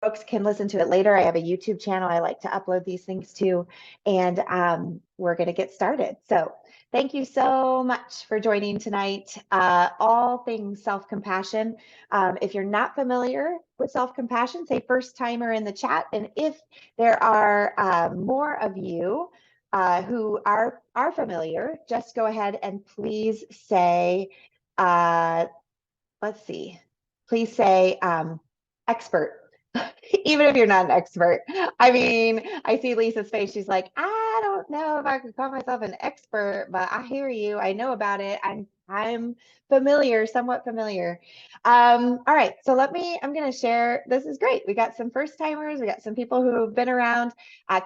folks can listen to it later. I have a YouTube channel I like to upload these things to, and we're going to get started. So thank you so much for joining tonight. All things self-compassion. If you're not familiar with self-compassion, say first timer in the chat. And if there are more of you who are familiar, just go ahead and please say, let's see, please say expert. Even if you're not an expert. I mean, I see Lisa's face. She's like, I don't know if I could call myself an expert, but I hear you. I know about it. I'm familiar, somewhat familiar. All right, so I'm going to share. This is great. We got some first timers. We got some people who have been around.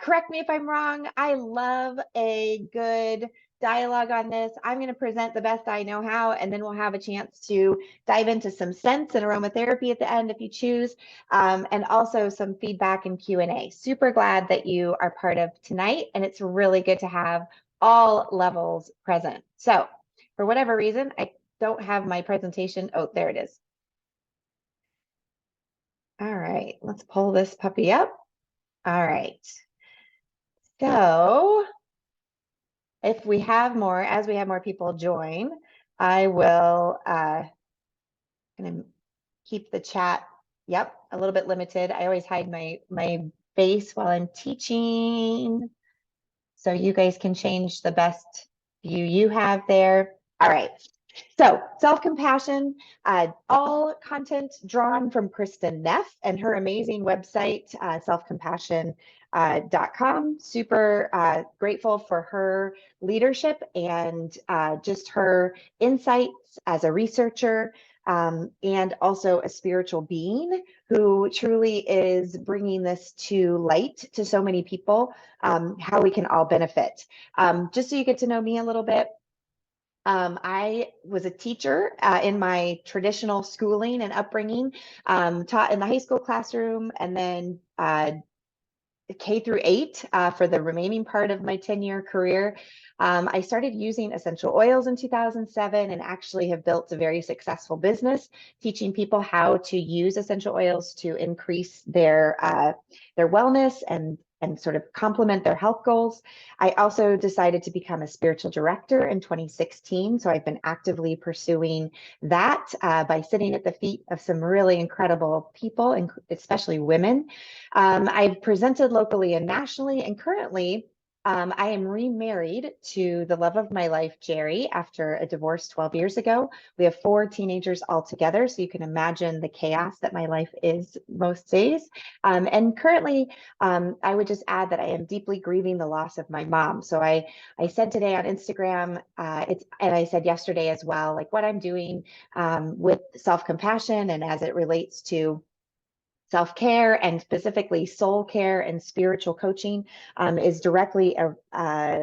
Correct me if I'm wrong. I love a good dialogue on this. I'm going to present the best I know how, and then we'll have a chance to dive into some scents and aromatherapy at the end if you choose, and also some feedback and Q&A. Super glad that you are part of tonight, and it's really good to have all levels present. So for whatever reason, I don't have my presentation. Oh, there it is. All right, let's pull this puppy up. All right. So if we have more, as we have more people join, I will kind of keep the chat, yep, a little bit limited. I always hide my face while I'm teaching, so you guys can change the best view you have there. All right. So self-compassion, all content drawn from Kristin Neff and her amazing website, selfcompassion.com. Super grateful for her leadership and just her insights as a researcher, and also a spiritual being who truly is bringing this to light to so many people, how we can all benefit. Just so you get to know me a little bit, I was a teacher in my traditional schooling and upbringing, taught in the high school classroom, and then K through 8 for the remaining part of my 10-year career. I started using essential oils in 2007 and actually have built a very successful business teaching people how to use essential oils to increase their wellness and sort of complement their health goals. I also decided to become a spiritual director in 2016. So I've been actively pursuing that by sitting at the feet of some really incredible people, and especially women. I've presented locally and nationally, and currently I am remarried to the love of my life, Jerry, after a divorce 12 years ago. We have 4 teenagers all together, so you can imagine the chaos that my life is most days. And currently, I would just add that I am deeply grieving the loss of my mom. So I said today on Instagram, and I said yesterday as well, like what I'm doing with self-compassion and as it relates to self-care and specifically soul care and spiritual coaching is directly a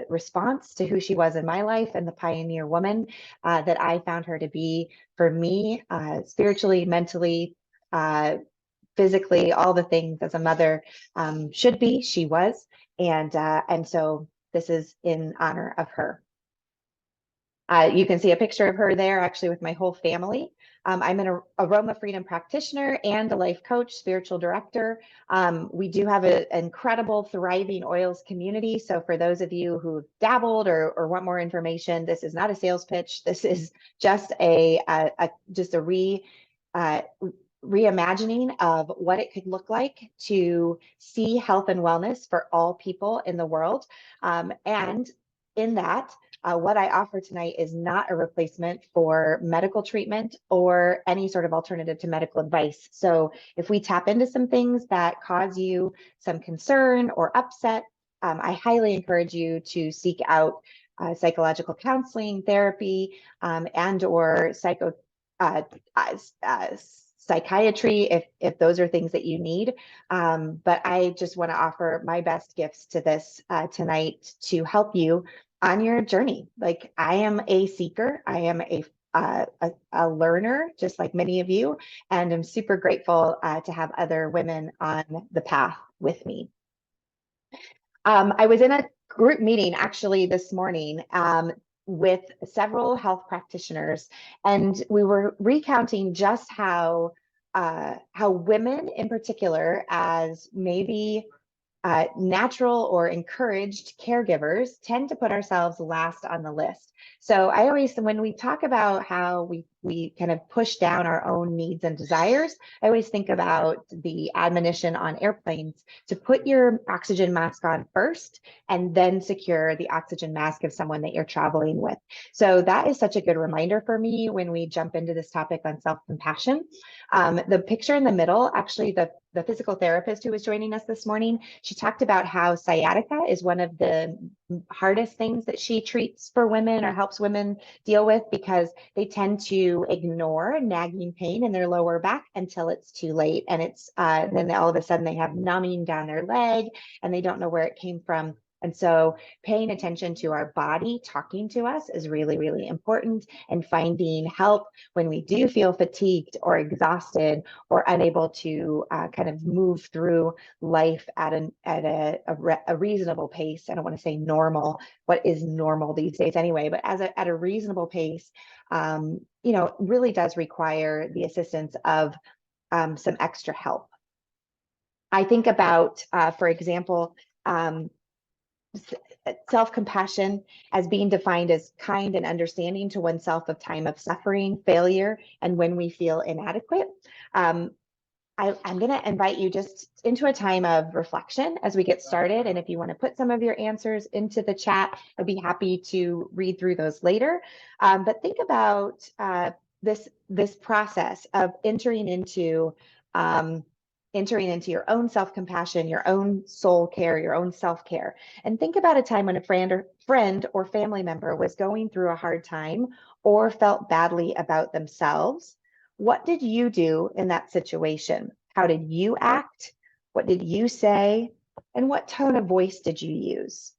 response to who she was in my life and the pioneer woman that I found her to be for me, spiritually, mentally, physically, all the things as a mother should be, she was. And so this is in honor of her. You can see a picture of her there actually with my whole family. I'm an aroma freedom practitioner and a life coach, spiritual director. We do have an incredible, thriving oils community. So for those of you who've dabbled or want more information, this is not a sales pitch. This is just a reimagining of what it could look like to see health and wellness for all people in the world. And in that, what I offer tonight is not a replacement for medical treatment or any sort of alternative to medical advice. So if we tap into some things that cause you some concern or upset, I highly encourage you to seek out psychological counseling, therapy, and or psychiatry if those are things that you need. But I just want to offer my best gifts to this tonight to help you on your journey. Like I am a seeker, I am a learner, just like many of you, and I'm super grateful to have other women on the path with me. I was in a group meeting actually this morning with several health practitioners, and we were recounting just how how women in particular, as maybe natural or encouraged caregivers, tend to put ourselves last on the list. So I always, when we talk about how we kind of push down our own needs and desires, I always think about the admonition on airplanes to put your oxygen mask on first and then secure the oxygen mask of someone that you're traveling with. So that is such a good reminder for me when we jump into this topic on self-compassion. The picture in the middle, actually, the physical therapist who was joining us this morning, she talked about how sciatica is one of the hardest things that she treats for women or helps women deal with, because they tend to ignore nagging pain in their lower back until it's too late. And it's then all of a sudden they have numbing down their leg and they don't know where it came from. And so paying attention to our body talking to us is really, really important, and finding help when we do feel fatigued or exhausted or unable to kind of move through life at a reasonable pace. I don't want to say normal. What is normal these days anyway? But at a reasonable pace, really does require the assistance of some extra help. I think about, for example, self-compassion as being defined as kind and understanding to oneself of time of suffering, failure, and when we feel inadequate. I'm going to invite you just into a time of reflection as we get started. And if you want to put some of your answers into the chat, I'd be happy to read through those later. But think about this process of entering into your own self-compassion, your own soul care, your own self-care. And think about a time when a friend or family member was going through a hard time or felt badly about themselves. What did you do in that situation? How did you act? What did you say? And what tone of voice did you use?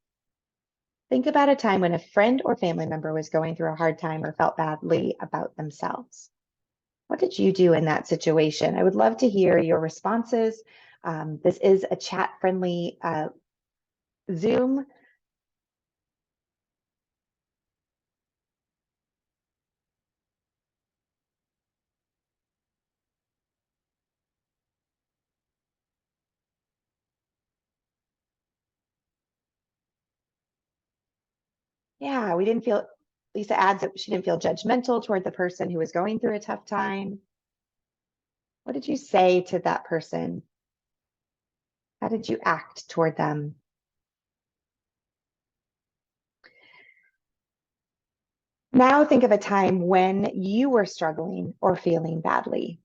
Think about a time when a friend or family member was going through a hard time or felt badly about themselves. What did you do in that situation? I would love to hear your responses. This is a chat-friendly Zoom. Yeah, Lisa adds that she didn't feel judgmental toward the person who was going through a tough time. What did you say to that person? How did you act toward them? Now think of a time when you were struggling or feeling badly.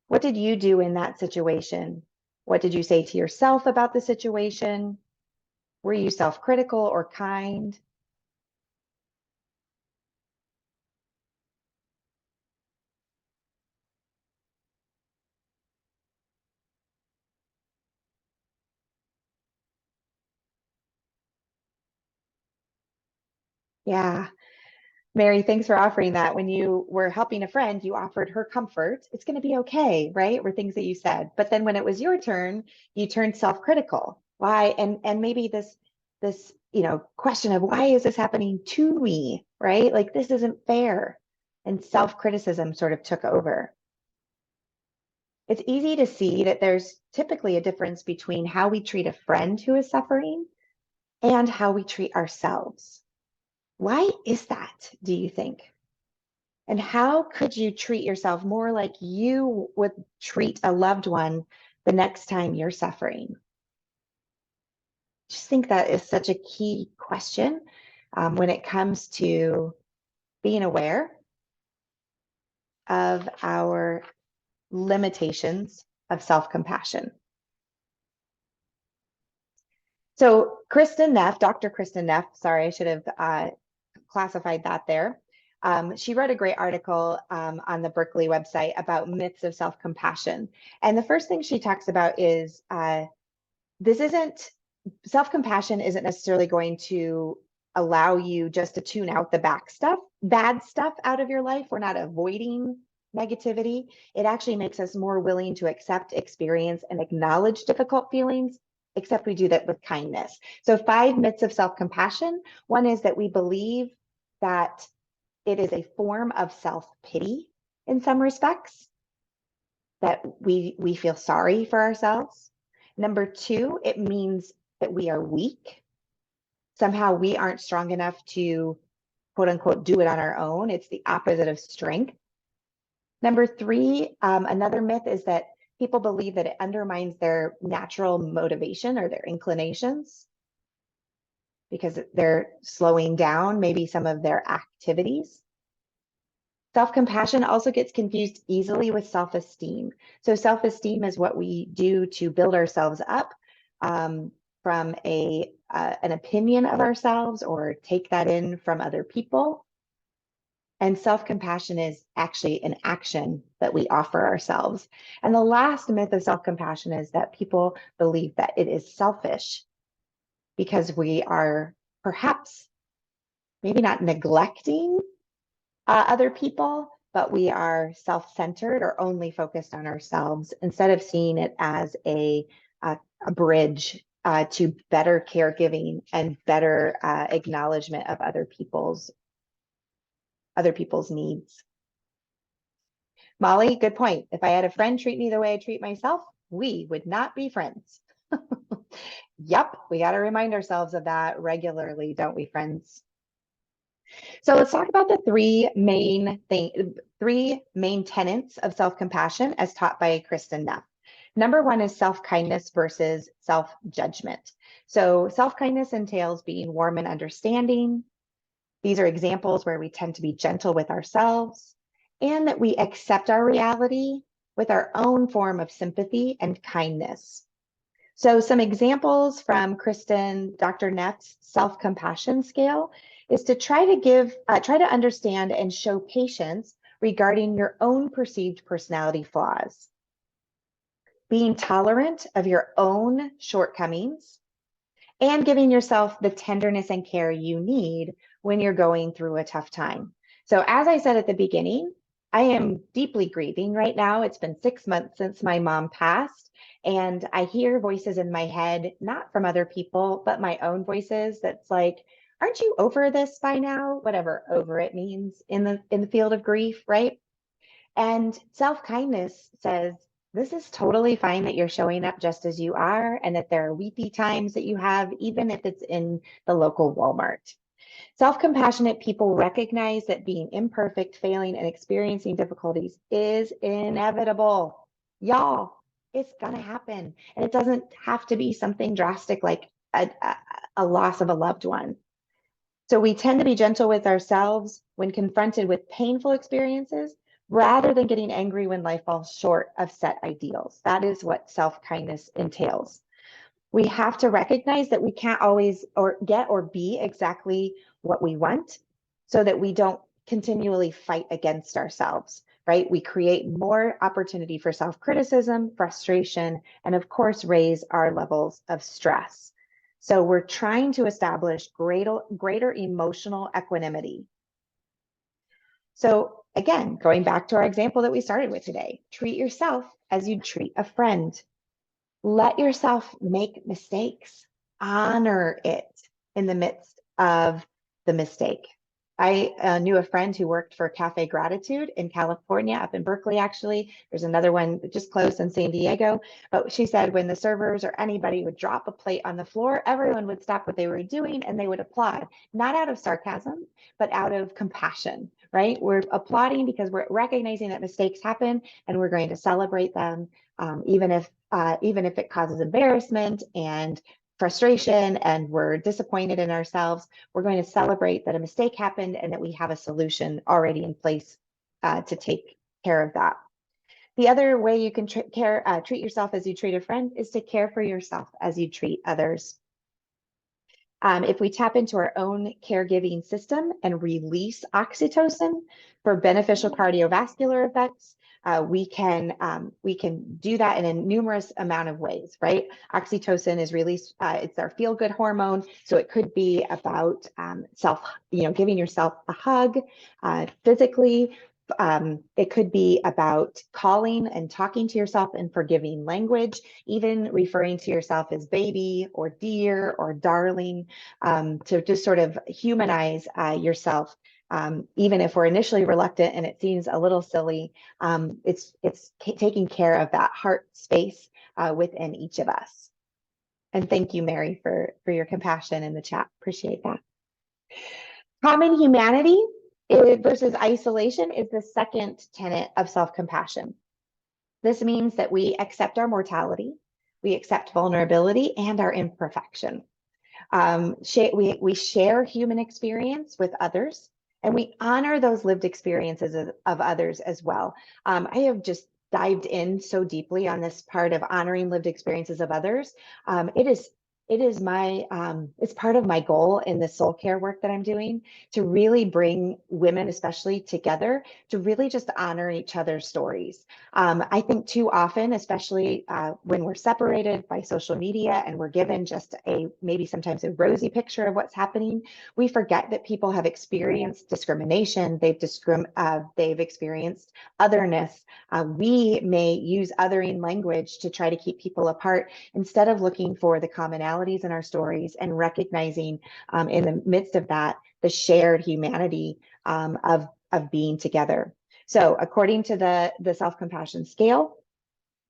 What did you do in that situation? What did you say to yourself about the situation? Were you self-critical or kind? Yeah. Mary, thanks for offering that. When you were helping a friend, you offered her comfort. It's going to be okay, right? Were things that you said. But then when it was your turn, you turned self-critical. Why? And maybe this question of, why is this happening to me, right? Like, this isn't fair. And self-criticism sort of took over. It's easy to see that there's typically a difference between how we treat a friend who is suffering and how we treat ourselves. Why is that, do you think? And how could you treat yourself more like you would treat a loved one the next time you're suffering? Just think that is such a key question when it comes to being aware of our limitations of self-compassion. So Kristin Neff, Dr. Kristin Neff, sorry, I should have classified that there. She wrote a great article on the Berkeley website about myths of self-compassion. And the first thing she talks about is self-compassion isn't necessarily going to allow you just to tune out the bad stuff out of your life. We're not avoiding negativity. It actually makes us more willing to accept, experience, and acknowledge difficult feelings, except we do that with kindness. So 5 myths of self-compassion. One is that we believe that it is a form of self-pity. in some respects, that we feel sorry for ourselves. Number two, it means that we are weak. Somehow we aren't strong enough to, quote unquote, do it on our own. It's the opposite of strength. Number three, another myth is that people believe that it undermines their natural motivation or their inclinations because they're slowing down maybe some of their activities. Self-compassion also gets confused easily with self-esteem. So self-esteem is what we do to build ourselves up from an opinion of ourselves or take that in from other people. And self-compassion is actually an action that we offer ourselves. And the last myth of self-compassion is that people believe that it is selfish because we are perhaps maybe not neglecting other people, but we are self-centered or only focused on ourselves instead of seeing it as a bridge to better caregiving and better acknowledgement of other people's needs. Molly, good point. If I had a friend treat me the way I treat myself, we would not be friends. Yep, we got to remind ourselves of that regularly, don't we, friends? So let's talk about the three main tenets of self-compassion as taught by Kristin Neff. Number one is self-kindness versus self-judgment. So self-kindness entails being warm and understanding. These are examples where we tend to be gentle with ourselves and that we accept our reality with our own form of sympathy and kindness. So some examples from Dr. Neff's self-compassion scale is to try to understand and show patience regarding your own perceived personality flaws, being tolerant of your own shortcomings, and giving yourself the tenderness and care you need when you're going through a tough time. So as I said at the beginning, I am deeply grieving right now. It's been 6 months since my mom passed, and I hear voices in my head, not from other people, but my own voices that's like, aren't you over this by now? Whatever over it means in the field of grief, right? And self-kindness says, this is totally fine that you're showing up just as you are, and that there are weepy times that you have, even if it's in the local Walmart. Self-compassionate people recognize that being imperfect, failing, and experiencing difficulties is inevitable. Y'all, it's gonna happen. And it doesn't have to be something drastic like a loss of a loved one. So we tend to be gentle with ourselves when confronted with painful experiences, rather than getting angry when life falls short of set ideals. That is what self-kindness entails. We have to recognize that we can't always get or be exactly what we want, so that we don't continually fight against ourselves, right? We create more opportunity for self-criticism, frustration, and of course, raise our levels of stress. So we're trying to establish greater emotional equanimity. So again, going back to our example that we started with today, treat yourself as you'd treat a friend. Let yourself make mistakes. Honor it in the midst of the mistake. I knew a friend who worked for Cafe Gratitude in California, up in Berkeley, actually. There's another one that just closed in San Diego. But she said when the servers or anybody would drop a plate on the floor, everyone would stop what they were doing and they would applaud, not out of sarcasm, but out of compassion, right? We're applauding because we're recognizing that mistakes happen and we're going to celebrate them, even if it causes embarrassment and frustration and we're disappointed in ourselves. We're going to celebrate that a mistake happened and that we have a solution already in place to take care of that. The other way you can treat yourself as you treat a friend is to care for yourself as you treat others. If we tap into our own caregiving system and release oxytocin for beneficial cardiovascular effects, we can do that in a numerous amount of ways, right? Oxytocin is released, it's our feel-good hormone. So it could be about giving yourself a hug physically. It could be about calling and talking to yourself in forgiving language, even referring to yourself as baby or dear or darling, to just sort of humanize yourself Even if we're initially reluctant and it seems a little silly, it's taking care of that heart space within each of us. And thank you, Mary, for your compassion in the chat. Appreciate that. Common humanity versus isolation is the second tenet of self-compassion. This means that we accept our mortality, we accept vulnerability and our imperfection. We share human experience with others, and we honor those lived experiences of others as well. I have just dived in so deeply on this part of honoring lived experiences of others. It's part of my goal in the soul care work that I'm doing, to really bring women especially together, to really just honor each other's stories. I think too often, especially when we're separated by social media and we're given just maybe sometimes a rosy picture of what's happening, we forget that people have experienced discrimination, they've experienced otherness. We may use othering language to try to keep people apart instead of looking for the commonalities in our stories and recognizing in the midst of that the shared humanity of being together. So according to the self-compassion scale,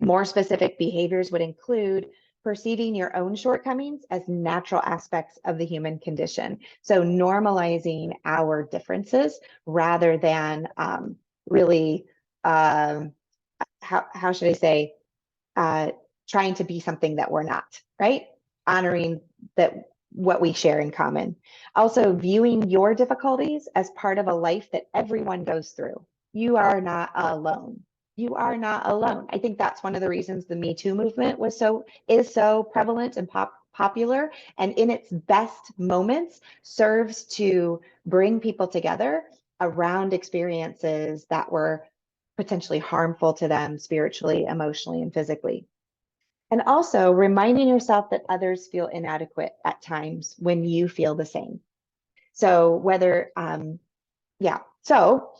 more specific behaviors would include perceiving your own shortcomings as natural aspects of the human condition. So normalizing our differences rather than really, how should I say, trying to be something that we're not, right? Honoring what we share in common. Also viewing your difficulties as part of a life that everyone goes through. You are not alone. You are not alone. I think that's one of the reasons the Me Too movement is so prevalent and popular, and in its best moments serves to bring people together around experiences that were potentially harmful to them spiritually, emotionally, and physically. And also reminding yourself that others feel inadequate at times when you feel the same. So so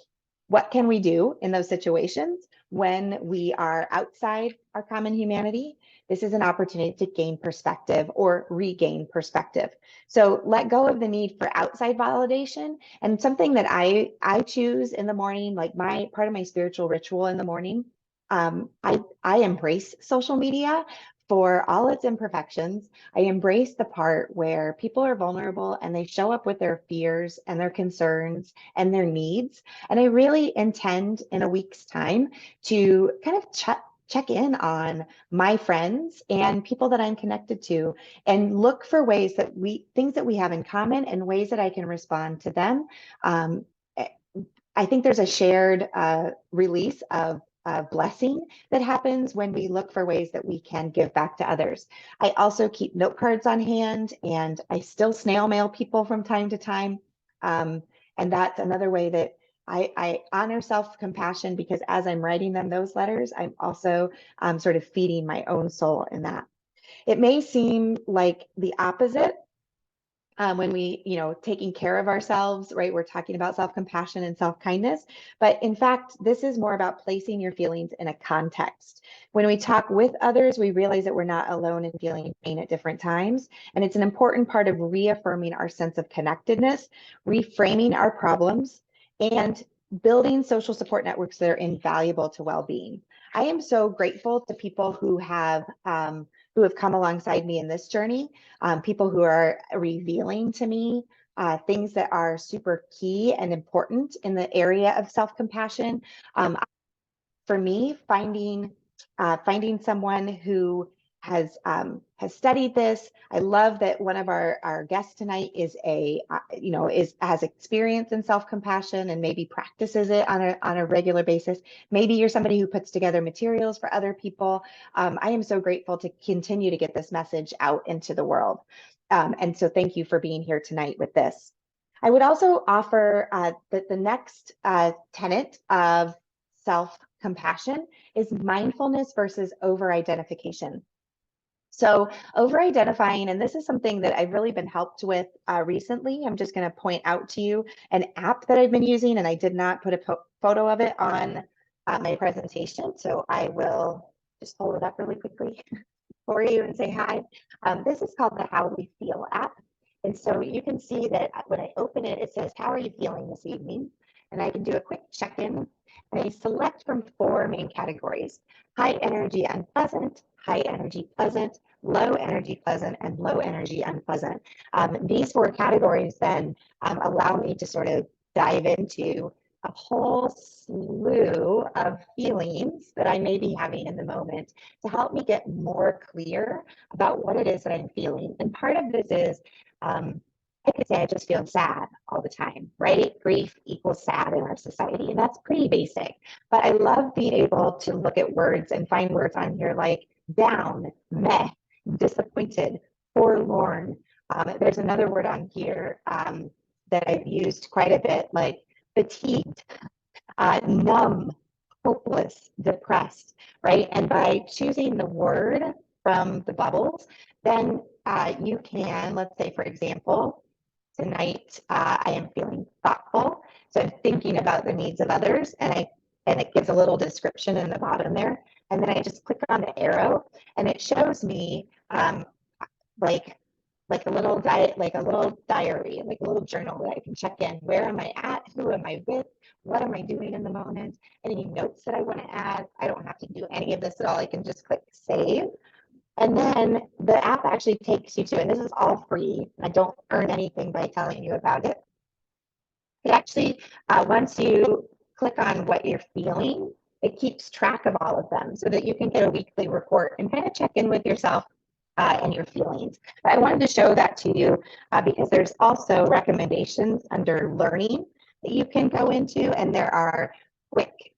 what can we do in those situations when we are outside our common humanity? This is an opportunity to gain perspective or regain perspective. So let go of the need for outside validation. And something that I choose in the morning, like part of my spiritual ritual in the morning, I embrace social media for all its imperfections. I embrace the part where people are vulnerable and they show up with their fears and their concerns and their needs. And I really intend in a week's time to kind of check in on my friends and people that I'm connected to and look for things that we have in common and ways that I can respond to them. I think there's a shared release of blessing that happens when we look for ways that we can give back to others. I also keep note cards on hand, and I still snail mail people from time to time. And that's another way that I honor self-compassion, because as I'm writing them those letters, I'm also sort of feeding my own soul in that. It may seem like the opposite when we, taking care of ourselves, right? We're talking about self-compassion and self-kindness, but in fact, this is more about placing your feelings in a context. When we talk with others, we realize that we're not alone in feeling pain at different times. And it's an important part of reaffirming our sense of connectedness, reframing our problems, and building social support networks that are invaluable to well-being. I am so grateful to people who have come alongside me in this journey, people who are revealing to me things that are super key and important in the area of self-compassion. For me, finding someone who has studied this. I love that one of our guests tonight is has experience in self-compassion and maybe practices it on a regular basis. Maybe you're somebody who puts together materials for other people. I am so grateful to continue to get this message out into the world. And so thank you for being here tonight with this. I would also offer that the next tenet of self-compassion is mindfulness versus over-identification. So over-identifying, and this is something that I've really been helped with recently. I'm just going to point out to you an app that I've been using, and I did not put a photo of it on my presentation, so I will just hold it up really quickly for you and say hi. This is called the How We Feel app. And so you can see that when I open it, it says, how are you feeling this evening? And I can do a quick check-in. And I select from 4 main categories: high energy unpleasant, high energy pleasant, low energy pleasant, and low energy unpleasant. These 4 categories then allow me to sort of dive into a whole slew of feelings that I may be having in the moment to help me get more clear about what it is that I'm feeling. And part of this is, I could say I just feel sad all the time, right? Grief equals sad in our society, and that's pretty basic. But I love being able to look at words and find words on here like down, meh, disappointed, forlorn. There's another word on here that I've used quite a bit, like fatigued, numb, hopeless, depressed, right? And by choosing the word from the bubbles, then you can, let's say, for example, tonight I am feeling thoughtful. So I'm thinking about the needs of others, and it gives a little description in the bottom there. And then I just click on the arrow, and it shows me like like a little diet, like a little diary, like a little journal that I can check in. Where am I at? Who am I with? What am I doing in the moment? Any notes that I want to add? I don't have to do any of this at all. I can just click save. And then the app actually takes you to, and this is all free. I don't earn anything by telling you about it. It actually, once you click on what you're feeling, it keeps track of all of them so that you can get a weekly report and kind of check in with yourself and your feelings. But I wanted to show that to you because there's also recommendations under learning that you can go into, and there are quick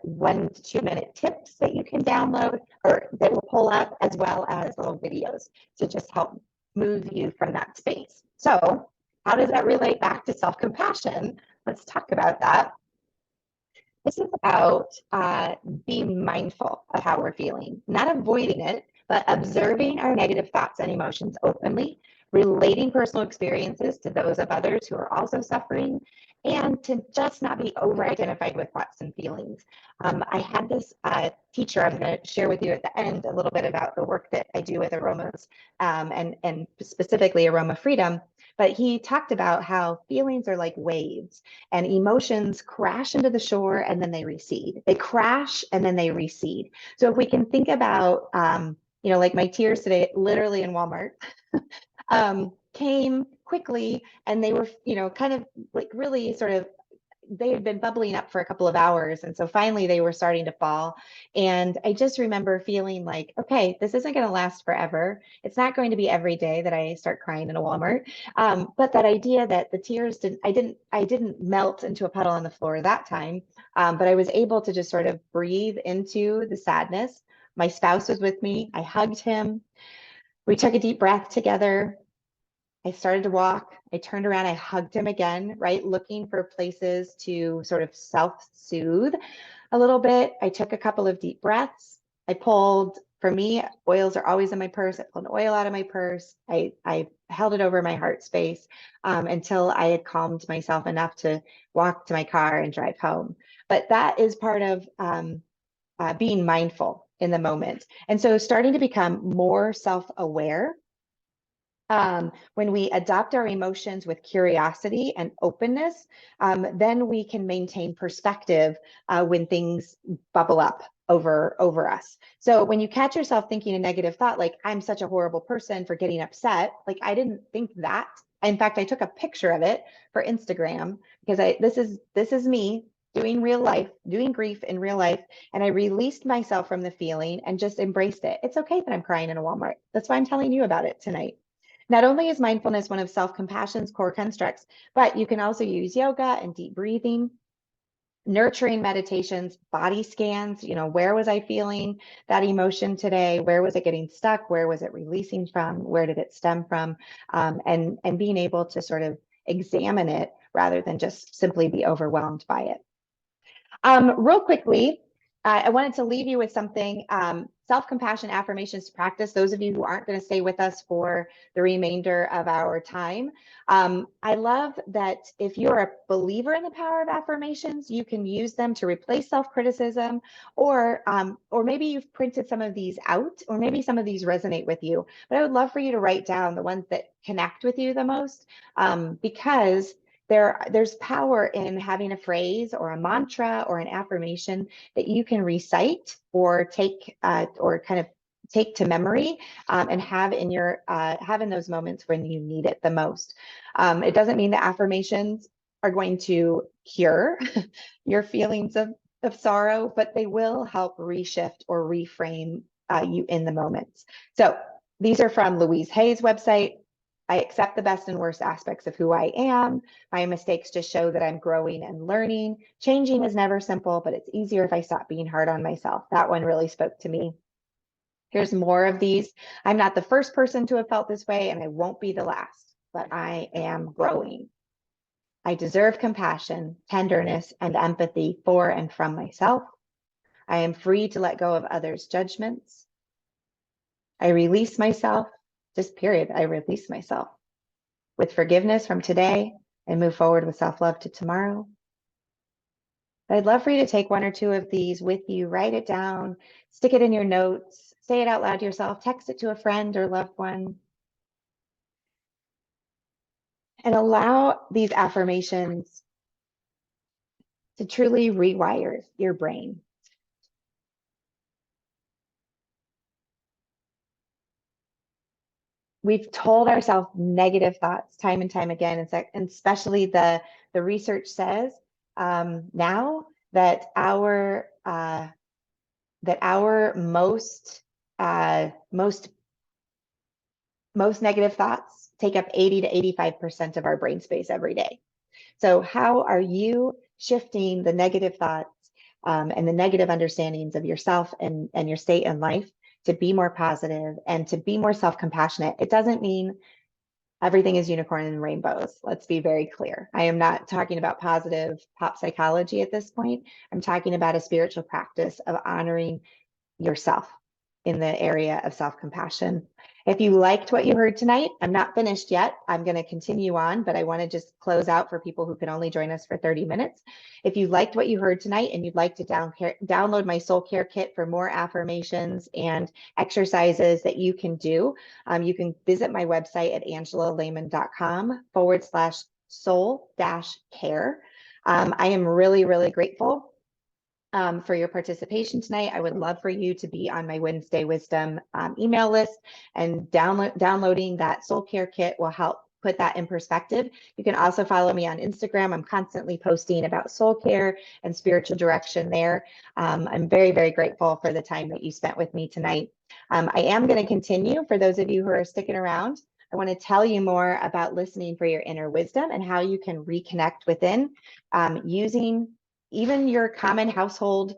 1 to 2 minute tips that you can download or that will pull up, as well as little videos to just help move you from that space. So how does that relate back to self-compassion? Let's talk about that. This is about being mindful of how we're feeling, not avoiding it, but observing our negative thoughts and emotions openly, relating personal experiences to those of others who are also suffering, and to just not be over-identified with thoughts and feelings. I had this teacher, I'm going to share with you at the end a little bit about the work that I do with aromas and specifically aroma freedom. But he talked about how feelings are like waves, and emotions crash into the shore and then they recede. They crash and then they recede. So if we can think about, like my tears today, literally in Walmart, came quickly, and they were, kind of like really sort of, they had been bubbling up for a couple of hours. And so finally they were starting to fall. And I just remember feeling like, okay, this isn't going to last forever. It's not going to be every day that I start crying in a Walmart. But that idea that the tears I didn't melt into a puddle on the floor that time. But I was able to just sort of breathe into the sadness. My spouse was with me. I hugged him. We took a deep breath together. I started to walk. I turned around, I hugged him again, right? Looking for places to sort of self-soothe a little bit. I took a couple of deep breaths. I pulled, for me, oils are always in my purse. I pulled an oil out of my purse. I held it over my heart space until I had calmed myself enough to walk to my car and drive home. But that is part of being mindful in the moment. And so starting to become more self-aware. When we adopt our emotions with curiosity and openness, then we can maintain perspective when things bubble up over us. So when you catch yourself thinking a negative thought, like I'm such a horrible person for getting upset, like I didn't think that. In fact, I took a picture of it for Instagram because this is me doing real life, doing grief in real life. And I released myself from the feeling and just embraced it. It's okay that I'm crying in a Walmart. That's why I'm telling you about it tonight. Not only is mindfulness one of self-compassion's core constructs, but you can also use yoga and deep breathing, nurturing meditations, body scans. Where was I feeling that emotion today? Where was it getting stuck? Where was it releasing from? Where did it stem from? And being able to sort of examine it rather than just simply be overwhelmed by it. Real quickly, I wanted to leave you with something, self-compassion affirmations to practice. Those of you who aren't going to stay with us for the remainder of our time. I love that if you're a believer in the power of affirmations, you can use them to replace self-criticism, or maybe you've printed some of these out, or maybe some of these resonate with you. But I would love for you to write down the ones that connect with you the most, because there's power in having a phrase or a mantra or an affirmation that you can recite or take or kind of take to memory, and have in your have in those moments when you need it the most. It doesn't mean that affirmations are going to cure your feelings of sorrow, but they will help reshift or reframe you in the moments. So these are from Louise Hay's website. I accept the best and worst aspects of who I am. My mistakes just show that I'm growing and learning. Changing is never simple, but it's easier if I stop being hard on myself. That one really spoke to me. Here's more of these. I'm not the first person to have felt this way, and I won't be the last, but I am growing. I deserve compassion, tenderness, and empathy for and from myself. I am free to let go of others' judgments. I release myself. Just period. I release myself with forgiveness from today and move forward with self-love to tomorrow. I'd love for you to take one or two of these with you, write it down, stick it in your notes, say it out loud to yourself, text it to a friend or loved one, and allow these affirmations to truly rewire your brain. We've told ourselves negative thoughts time and time again, and especially the research says now that our most negative thoughts take up 80 to 85% of our brain space every day. So how are you shifting the negative thoughts and the negative understandings of yourself and your state in life to be more positive and to be more self-compassionate? It doesn't mean everything is unicorn and rainbows. Let's be very clear. I am not talking about positive pop psychology at this point. I'm talking about a spiritual practice of honoring yourself in the area of self-compassion. If you liked what you heard tonight, I'm not finished yet. I'm going to continue on, but I want to just close out for people who can only join us for 30 minutes. If you liked what you heard tonight and you'd like to download my soul care kit for more affirmations and exercises that you can do, you can visit my website at angelalayman.com/soul-care. I am really, really grateful for your participation tonight. I would love for you to be on my Wednesday Wisdom email list, and downloading that soul care kit will help put that in perspective. You can also follow me on Instagram. I'm constantly posting about soul care and spiritual direction there. I'm very, very grateful for the time that you spent with me tonight. I am going to continue. For those of you who are sticking around, I want to tell you more about listening for your inner wisdom and how you can reconnect within using even your common household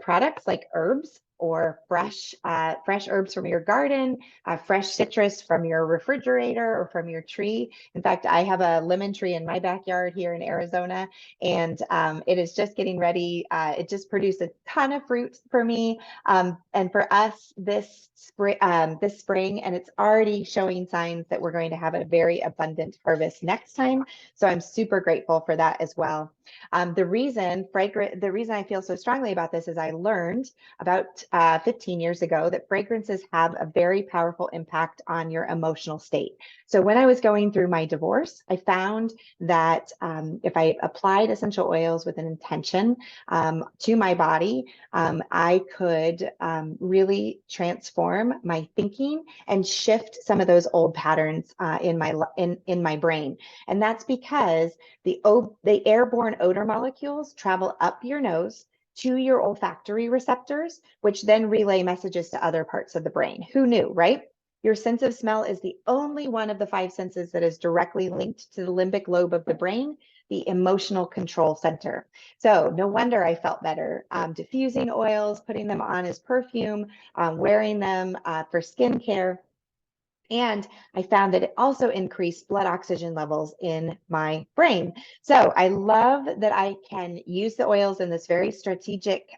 products like herbs or fresh herbs from your garden, fresh citrus from your refrigerator or from your tree. In fact, I have a lemon tree in my backyard here in Arizona, and it is just getting ready. It just produced a ton of fruit for me and for us this spring, and it's already showing signs that we're going to have a very abundant harvest next time. So I'm super grateful for that as well. The reason I feel so strongly about this is I learned about 15 years ago that fragrances have a very powerful impact on your emotional state. So when I was going through my divorce, I found that if I applied essential oils with an intention to my body, I could really transform my thinking and shift some of those old patterns in my brain. And that's because the airborne odor molecules travel up your nose to your olfactory receptors, which then relay messages to other parts of the brain. Who knew, right? Your sense of smell is the only one of the 5 senses that is directly linked to the limbic lobe of the brain, the emotional control center. So no wonder I felt better diffusing oils, putting them on as perfume, wearing them for skincare. And I found that it also increased blood oxygen levels in my brain. So I love that I can use the oils in this very strategic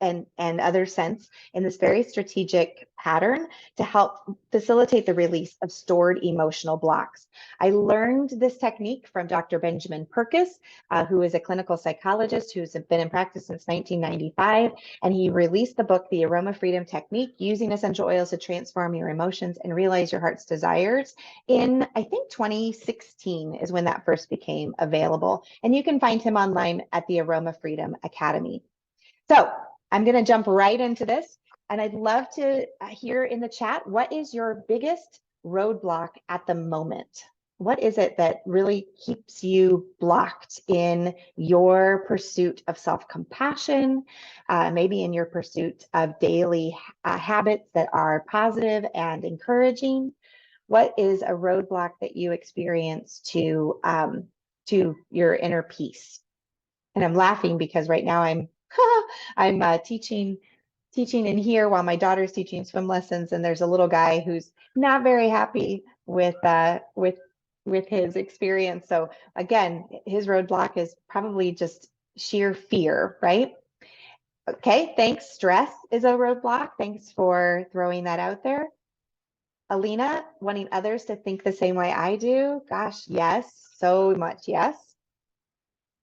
and other scents in this very strategic pattern to help facilitate the release of stored emotional blocks. I learned this technique from Dr. Benjamin Purkis, who is a clinical psychologist who's been in practice since 1995. And he released the book, The Aroma Freedom Technique, Using Essential Oils to Transform Your Emotions and Realize Your Heart's Desires, in, I think, 2016 is when that first became available. And you can find him online at the Aroma Freedom Academy. So I'm going to jump right into this. And I'd love to hear in the chat, what is your biggest roadblock at the moment? What is it that really keeps you blocked in your pursuit of self-compassion, maybe in your pursuit of daily habits that are positive and encouraging? What is a roadblock that you experience to your inner peace? And I'm laughing because right now I'm teaching in here while my daughter's teaching swim lessons, and there's a little guy who's not very happy with his experience. So again, his roadblock is probably just sheer fear, right? Okay, thanks. Stress is a roadblock. Thanks for throwing that out there. Alina, wanting others to think the same way I do. Gosh, yes, so much yes.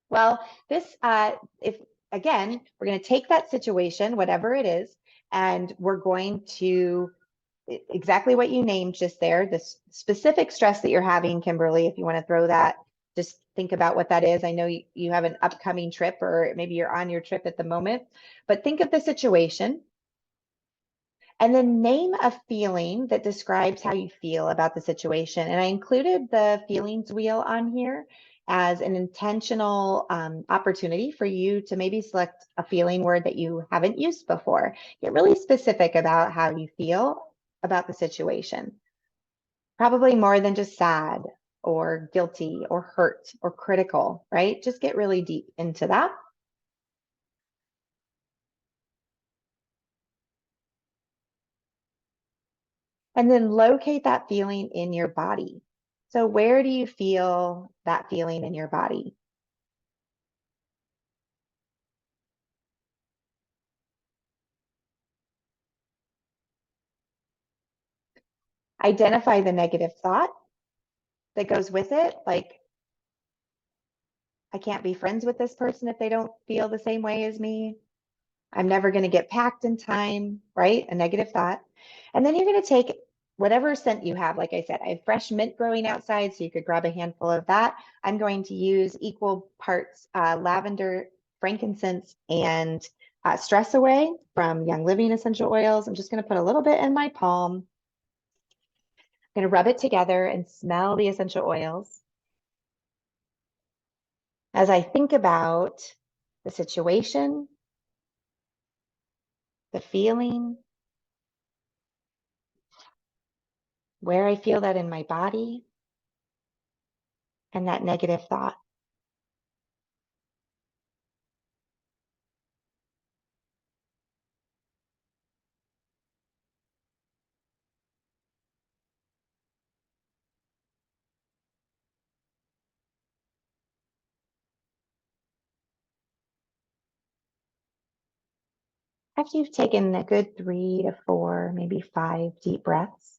Well, this, if again, we're going to take that situation, whatever it is, and we're going to exactly what you named just there, the specific stress that you're having, Kimberly, if you want to throw that, just think about what that is. I know you have an upcoming trip, or maybe you're on your trip at the moment, but think of the situation and then name a feeling that describes how you feel about the situation. And I included the feelings wheel on here as an intentional opportunity for you to maybe select a feeling word that you haven't used before. Get really specific about how you feel about the situation. Probably more than just sad or guilty or hurt or critical, right? Just get really deep into that. And then locate that feeling in your body. So where do you feel that feeling in your body? Identify the negative thought that goes with it. Like, I can't be friends with this person if they don't feel the same way as me. I'm never going to get packed in time, right? A negative thought. And then you're going to take whatever scent you have. Like I said, I have fresh mint growing outside, so you could grab a handful of that. I'm going to use equal parts lavender, frankincense, and stress away from Young Living essential oils. I'm just going to put a little bit in my palm. I'm going to rub it together and smell the essential oils. As I think about the situation, the feeling, where I feel that in my body, and that negative thought. After you've taken a good 3 to 4, maybe 5 deep breaths,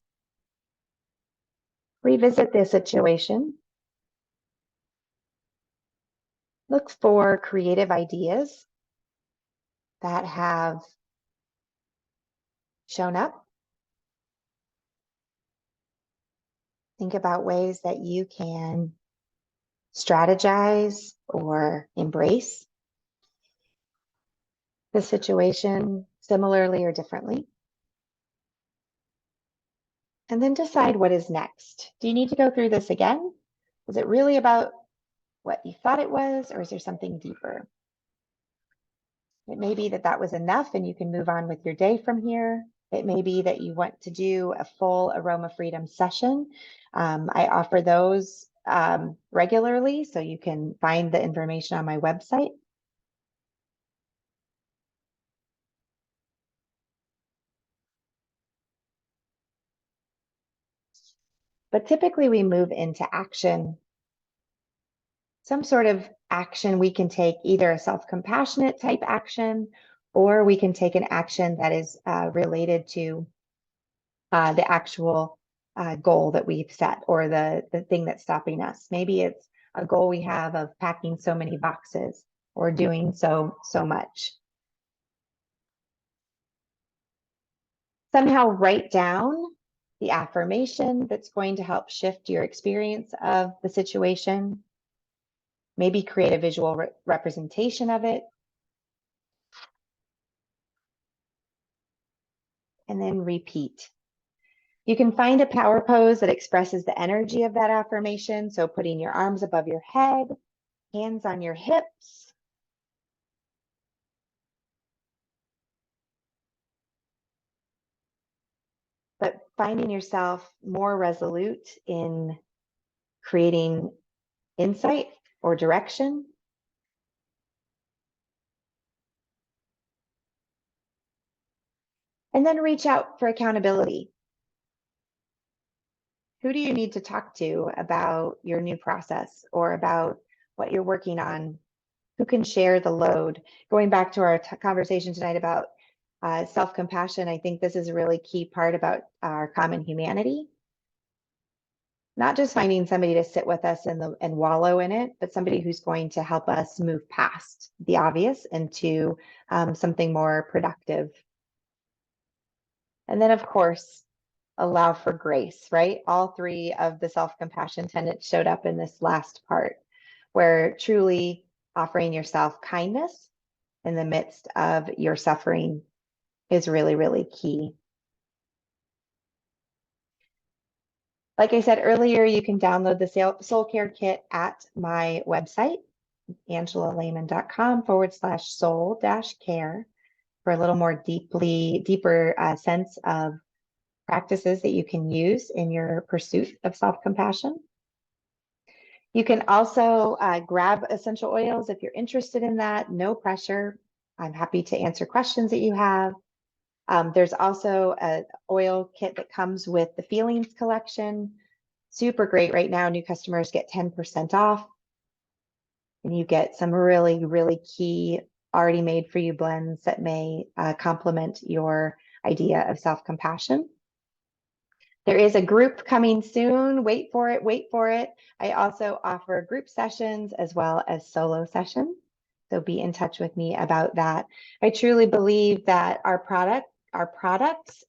revisit the situation. Look for creative ideas that have shown up. Think about ways that you can strategize or embrace the situation similarly or differently. And then decide what is next. Do you need to go through this again? Is it really about what you thought it was, or is there something deeper? It may be that that was enough and you can move on with your day from here. It may be that you want to do a full Aroma Freedom session. I offer those regularly, so you can find the information on my website. But typically we move into action, some sort of action we can take, either a self-compassionate type action or we can take an action that is related to the actual goal that we've set, or the thing that's stopping us. Maybe it's a goal we have of packing so many boxes or doing so much. Somehow write down the affirmation that's going to help shift your experience of the situation. Maybe create a visual representation of it. And then repeat. You can find a power pose that expresses the energy of that affirmation. So putting your arms above your head, hands on your hips. But finding yourself more resolute in creating insight or direction. And then reach out for accountability. Who do you need to talk to about your new process or about what you're working on? Who can share the load? Going back to our conversation tonight about self-compassion, I think this is a really key part about our common humanity. Not just finding somebody to sit with us and wallow in it, but somebody who's going to help us move past the obvious into something more productive. And then, of course, allow for grace, right? All three of the self-compassion tenets showed up in this last part, where truly offering yourself kindness in the midst of your suffering is really, really key. Like I said earlier, you can download the Soul Care Kit at my website, angelalehman.com/soul-care, for a little more deeper sense of practices that you can use in your pursuit of self-compassion. You can also grab essential oils if you're interested in that. No pressure. I'm happy to answer questions that you have. There's also an oil kit that comes with the Feelings collection. Super great right now. New customers get 10% off. And you get some really, really key already made for you blends that may complement your idea of self-compassion. There is a group coming soon. Wait for it, wait for it. I also offer group sessions as well as solo sessions. So be in touch with me about that. I truly believe that our products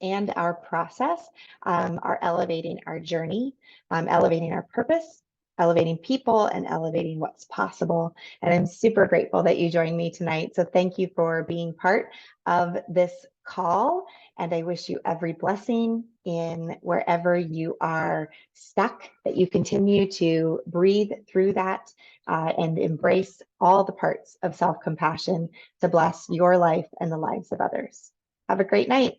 and our process are elevating our journey, elevating our purpose, elevating people, and elevating what's possible. And I'm super grateful that you joined me tonight. So thank you for being part of this call. And I wish you every blessing in wherever you are stuck, that you continue to breathe through that and embrace all the parts of self-compassion to bless your life and the lives of others. Have a great night.